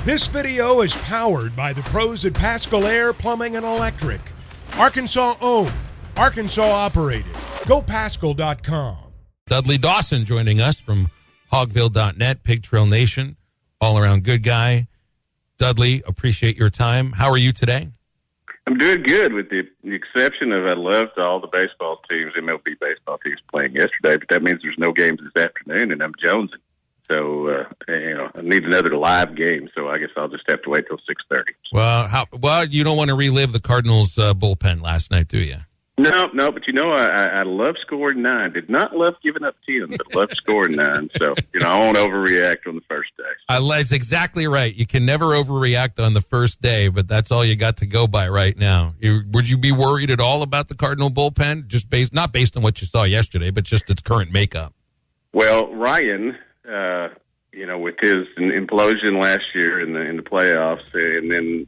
This video is powered by the pros at Pascal Air Plumbing and Electric. Arkansas owned, Arkansas operated. GoPascal.com. Dudley Dawson joining us from Hogville.net, Pig Trail Nation, all-around good guy. Dudley, appreciate your time. How are you today? I'm doing good, with the exception of I loved all the baseball teams, MLB baseball teams playing yesterday, but that means there's no games this afternoon, and I'm jonesing. So, I need another live game, so I guess I'll just have to wait till 6:30. Well, you don't want to relive the Cardinals bullpen last night, do you? No, but I love scoring 9. Did not love giving up 10, but love scoring 9. So, I won't overreact on the first day. That's exactly right. You can never overreact on the first day, but that's all you got to go by right now. Would you be worried at all about the Cardinal bullpen, not based on what you saw yesterday, but just its current makeup? Well, Ryan, with his implosion last year in the playoffs, and then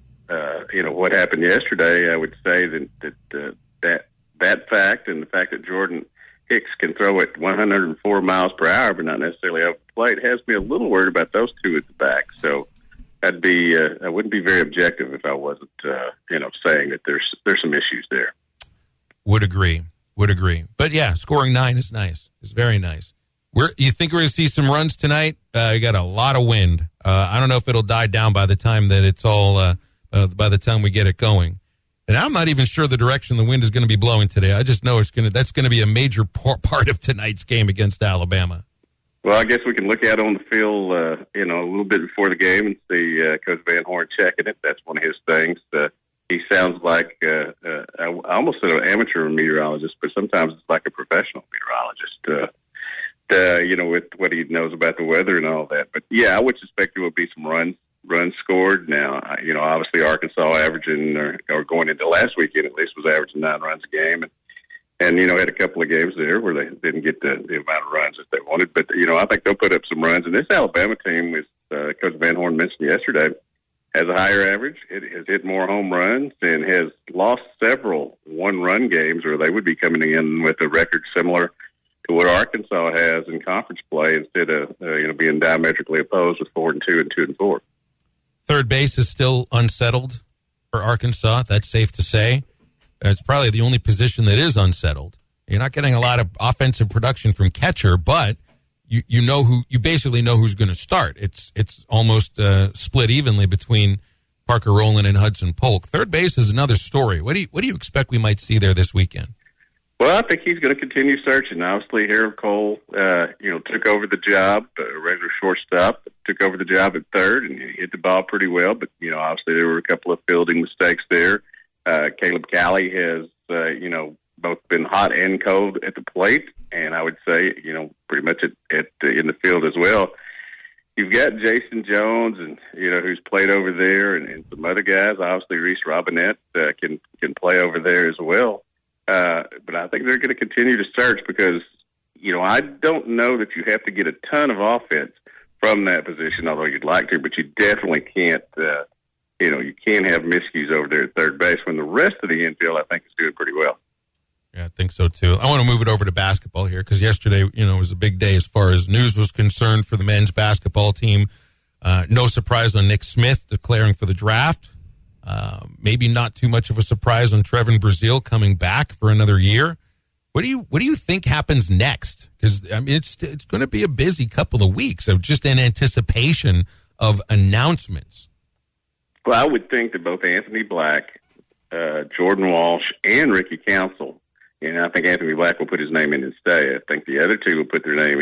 what happened yesterday, I would say that fact, and the fact that Jordan Hicks can throw at 104 miles per hour, but not necessarily over the plate, has me a little worried about those two at the back. So I wouldn't be very objective if I wasn't, saying that there's some issues there. Would agree. But yeah, scoring 9 is nice. It's very nice. You think we're going to see some runs tonight? You got a lot of wind. I don't know if it'll die down by the time that it's all, by the time we get it going. And I'm not even sure the direction the wind is going to be blowing today. I just know that's going to be a major part of tonight's game against Alabama. Well, I guess we can look out on the field, a little bit before the game and see Coach Van Horn checking it. That's one of his things. He sounds like, I almost said an amateur meteorologist, but sometimes it's like a professional meteorologist. With what he knows about the weather and all that. But yeah, I would suspect there will be some runs scored. Now, obviously Arkansas averaging, or going into last weekend at least, was averaging 9 runs a game. And had a couple of games there where they didn't get the amount of runs that they wanted. But, I think they'll put up some runs. And this Alabama team, as Coach Van Horn mentioned yesterday, has a higher average. It has hit more home runs and has lost several one-run games where they would be coming in with a record similar to what Arkansas has in conference play, instead of being diametrically opposed with 4-2 and 2-4. Third base is still unsettled for Arkansas. That's safe to say. It's probably the only position that is unsettled. You're not getting a lot of offensive production from catcher, but you basically know who's going to start. It's almost split evenly between Parker Rowland and Hudson Polk. Third base is another story. What do you expect we might see there this weekend? Well, I think he's going to continue searching. Obviously, Harold Cole, took over the job, regular shortstop, took over the job at third, and he hit the ball pretty well. But, obviously there were a couple of fielding mistakes there. Caleb Calley has, both been hot and cold at the plate, and I would say, pretty much in the field as well. You've got Jason Jones, and who's played over there, and some other guys. Obviously, Reese Robinette can play over there as well. But I think they're going to continue to search because, I don't know that you have to get a ton of offense from that position, although you'd like to, but you definitely can't, you can't have miscues over there at third base when the rest of the infield, I think, is doing pretty well. Yeah, I think so, too. I want to move it over to basketball here because yesterday, was a big day as far as news was concerned for the men's basketball team. No surprise on Nick Smith declaring for the draft. Maybe not too much of a surprise on Trevin Brazile coming back for another year. What do you think happens next? Because it's going to be a busy couple of weeks of just in anticipation of announcements. Well, I would think that both Anthony Black, Jordan Walsh, and Ricky Council, and I think Anthony Black will put his name in and stay. I think the other two will put their name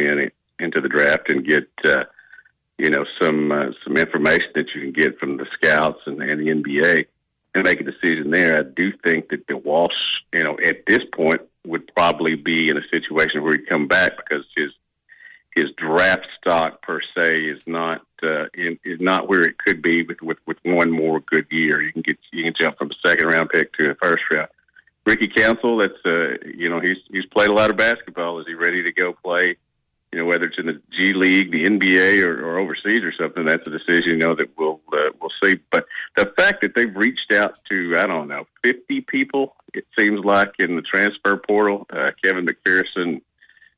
into the draft and get some information that you can get from the scouts and the NBA and make a decision there. I do think that the Walsh, at this point would probably be in a situation where he'd come back because his draft stock per se is not where it could be with one more good year. You can jump from a second round pick to a first round. Ricky Council, that's he's played a lot of basketball. Is he ready to go play? Whether it's in the G League, the NBA, or overseas or something, that's a decision, that we'll see. But the fact that they've reached out to, 50 people, it seems like, in the transfer portal, Kevin McPherson,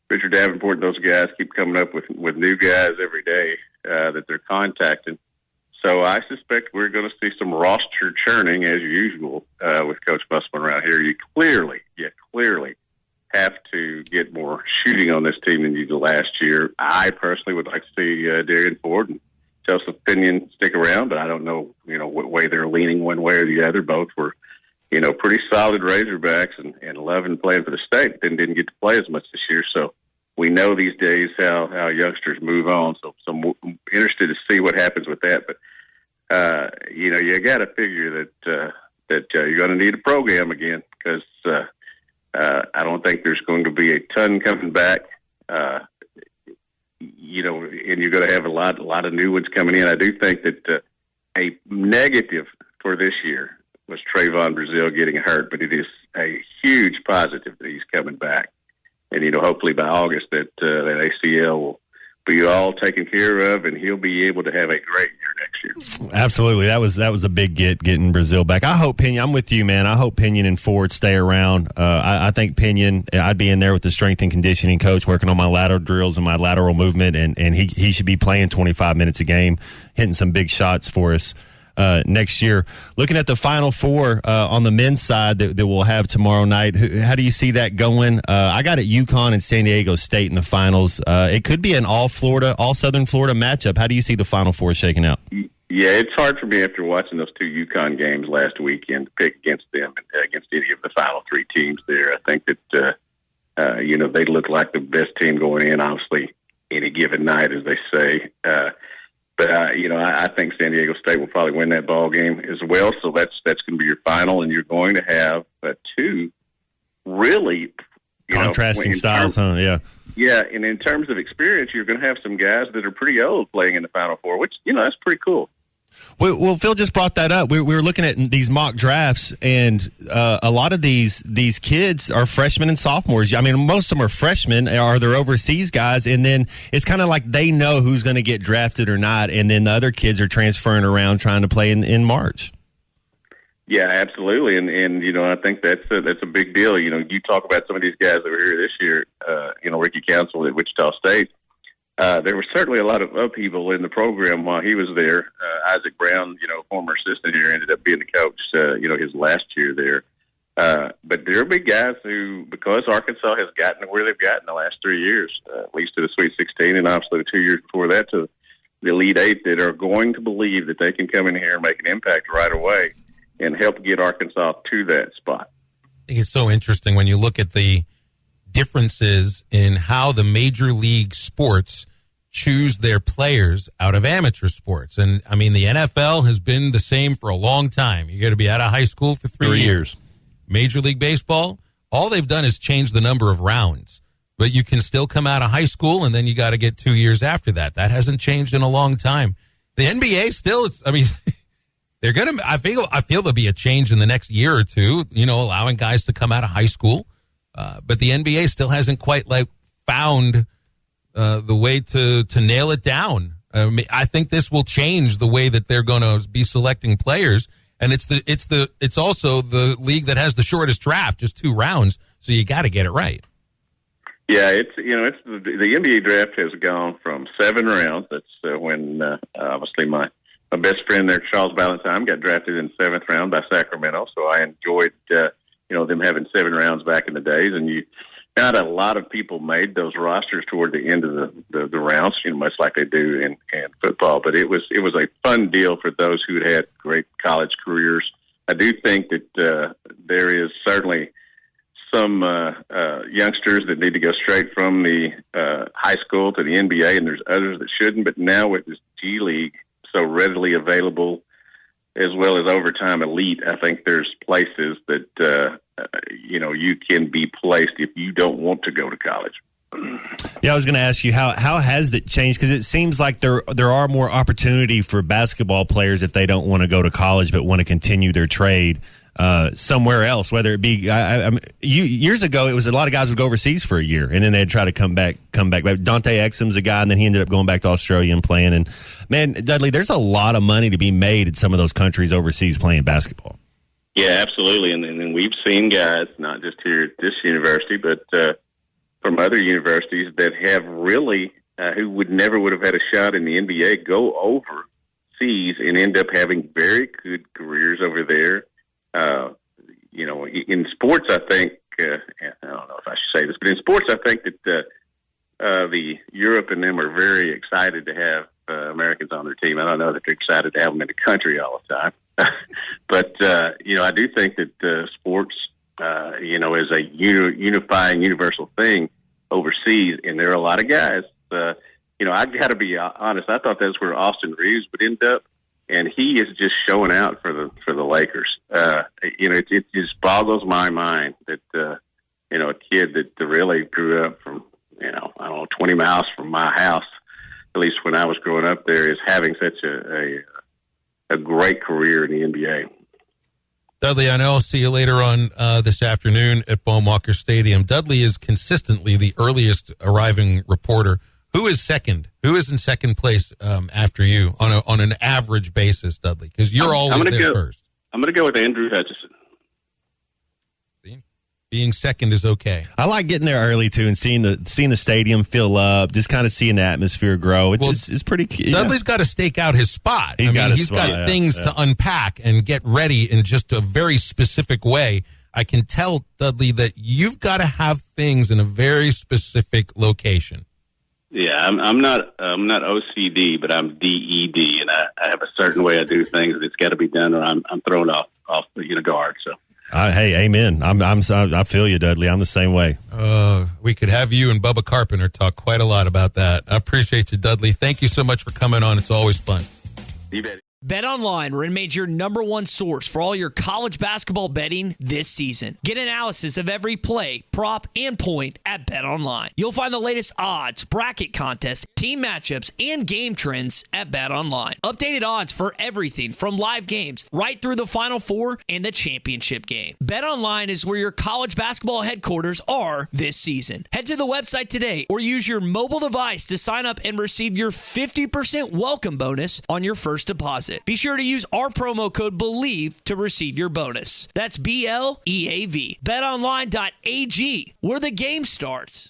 Richard Davenport, those guys keep coming up with new guys every day that they're contacting. So I suspect we're going to see some roster churning as usual with Coach Musselman around here. You clearly have to get more shooting on this team than you did last year. I personally would like to see Darian Ford and Joseph Pinion stick around, but I don't know, what way they're leaning one way or the other. Both were, pretty solid Razorbacks and loving playing for the state. Didn't get to play as much this year, so we know these days how youngsters move on. So I'm interested to see what happens with that. But you got to figure that you're going to need a program again because I don't think there's going to be a ton coming back. And you're going to have a lot of new ones coming in. I do think that a negative for this year was Trayvon Brazil getting hurt, but it is a huge positive that he's coming back. And, hopefully by August that ACL will be all taken care of, and he'll be able to have a great year next year. Absolutely. That was a big getting Brazil back. I hope Pinion, I'm with you, man. I hope Pinion and Ford stay around. I think Pinion, I'd be in there with the strength and conditioning coach working on my lateral drills and my lateral movement, and he should be playing 25 minutes a game, hitting some big shots for us next year. Looking at the Final Four on the men's side that we'll have tomorrow night, how do you see that going? I got it UConn and San Diego State in the finals. It could be an all Southern Florida matchup. How do you see the Final Four shaking out? Yeah, it's hard for me after watching those two UConn games last weekend to pick against them, against any of the final three teams there. I think that, they look like the best team going in, obviously, any given night, as they say. But I think San Diego State will probably win that ball game as well. So that's going to be your final, and you're going to have two really contrasting styles, huh? Yeah, and in terms of experience, you're going to have some guys that are pretty old playing in the Final Four, which that's pretty cool. Well, Phil just brought that up. We were looking at these mock drafts, and a lot of these kids are freshmen and sophomores. I mean, most of them are freshmen, or they're overseas guys, and then it's kind of like they know who's going to get drafted or not, and then the other kids are transferring around trying to play in March. Yeah, absolutely, and I think that's a big deal. You talk about some of these guys that were here this year. Ricky Council at Wichita State. There was certainly a lot of upheaval in the program while he was there. Isaac Brown, former assistant here, ended up being the coach, his last year there. But there are big guys who, because Arkansas has gotten to where they've gotten the last 3 years, at least to the Sweet 16, and obviously the 2 years before that to the Elite Eight, that are going to believe that they can come in here and make an impact right away and help get Arkansas to that spot. I think it's so interesting when you look at the differences in how the major league sports choose their players out of amateur sports. And I mean, the NFL has been the same for a long time. You got to be out of high school for 3 years. Major League Baseball, all they've done is change the number of rounds, but you can still come out of high school and then you got to get 2 years after that. That hasn't changed in a long time. The NBA still, they're going to, I feel there'll be a change in the next year or two, allowing guys to come out of high school. But the NBA still hasn't quite found the way to nail it down. I think this will change the way that they're going to be selecting players, and it's also the league that has the shortest draft, just 2 rounds. So you got to get it right. Yeah, it's the NBA draft has gone from 7 rounds. That's when obviously my best friend there, Charles Valentine, got drafted in the 7th round by Sacramento. So I enjoyed them having 7 rounds back in the days, and not a lot of people made those rosters toward the end of the rounds, much like they do in football. But it was a fun deal for those who had great college careers. I do think that there is certainly some youngsters that need to go straight from the high school to the NBA, and there's others that shouldn't. But now with this G League so readily available, as well as Overtime Elite, I think there's places that you can be placed if you don't want to go to college. Yeah, I was going to ask you how has it changed? Because it seems like there are more opportunity for basketball players if they don't want to go to college but want to continue their trade somewhere else. Whether it be years ago, it was a lot of guys would go overseas for a year and then they'd try to come back. Dante Exum's a guy, and then he ended up going back to Australia and playing. And man, Dudley, there's a lot of money to be made in some of those countries overseas playing basketball. Yeah, absolutely. And we've seen guys, not just here at this university, but from other universities that have really, who would have had a shot in the NBA, go overseas and end up having very good careers over there. In sports, I think, I don't know if I should say this, but in sports, I think that the Europe and them are very excited to have Americans on their team. I don't know that they're excited to have them in the country all the time. But, I do think that sports, is a unifying, universal thing overseas, and there are a lot of guys. I got to be honest. I thought that's where Austin Reeves would end up, and he is just showing out for the Lakers. It just boggles my mind that a kid that really grew up from 20 miles from my house, at least when I was growing up there, is having such a great career in the NBA. Dudley, I know I'll see you later on this afternoon at Baum-Walker Stadium. Dudley is consistently the earliest arriving reporter. Who is second? Who is in second place after you on an average basis, Dudley? Because you're always there first. I'm going to go with Andrew Hutchison. Being second is okay. I like getting there early too and seeing the stadium fill up, just kind of seeing the atmosphere grow. It's pretty cute. Dudley's got to stake out his spot. He's got things to unpack and get ready in just a very specific way. I can tell, Dudley, that you've got to have things in a very specific location. Yeah, I'm not OCD, but I'm DED, and I have a certain way I do things that's got to be done, or I'm thrown off guard. So. Hey, amen. I feel you, Dudley. I'm the same way. We could have you and Bubba Carpenter talk quite a lot about that. I appreciate you, Dudley. Thank you so much for coming on. It's always fun. You bet. BetOnline remains your number one source for all your college basketball betting this season. Get analysis of every play, prop, and point at BetOnline. You'll find the latest odds, bracket contests, team matchups, and game trends at BetOnline. Updated odds for everything from live games right through the Final Four and the championship game. BetOnline is where your college basketball headquarters are this season. Head to the website today or use your mobile device to sign up and receive your 50% welcome bonus on your first deposit. Be sure to use our promo code BELIEVE to receive your bonus. That's BLEAV. BetOnline.ag, where the game starts.